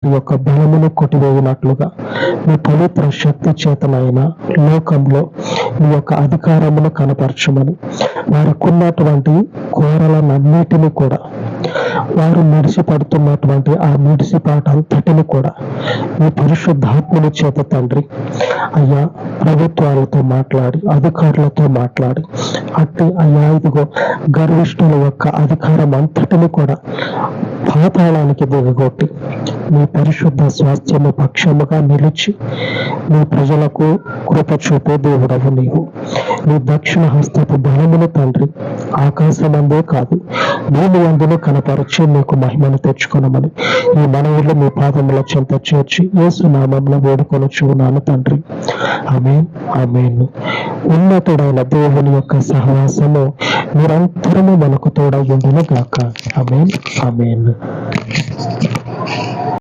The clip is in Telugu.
వాటి యొక్క బలమును కొట్టివేయునట్లుగా మీ పవిత్ర శక్తి చేతనైన లోకంలో మీ యొక్క అధికారమును కనపరచమని, వారికి ఉన్నటువంటి కోరలనన్నిటిని కూడా, వారు మిడిసిపడుతున్నటువంటి ఆ మిడిసిపాటంతటిని కూడా మీ పరిశుద్ధాత్మని చేత తండ్రి అయ్యా ప్రభుత్వాలతో మాట్లాడి, అధికారులతో మాట్లాడి, అట్టి అయ్యా ఇదిగో గర్విష్ఠుల యొక్క అధికారం అంతటిని కూడా పాతాళానికి దిగగొట్టి మీ పరిశుద్ధ స్వాస్థ్యము పక్షముగా నిలిచి మీ ప్రజలకు కృప చూపే దేవుడవు నీవు. నీ దక్షిణ హస్తపు బలమును తండ్రి ఆకాశమందే కాదు భూమి అందును కనపరచి మీకు మహిమను తెచ్చుకొనమని ఈ మనవులు మీ పాదముల చెంత చేర్చి యేసు నామములో వేడుకొనుచున్నాను తండ్రి. ఆమేన్, ఆమేన్. ఉన్నతుడైన దేవుని యొక్క సహవాసము నిరంతరము మనకు తోడై ఉండును గాక. ఆమేన్, ఆమేన్.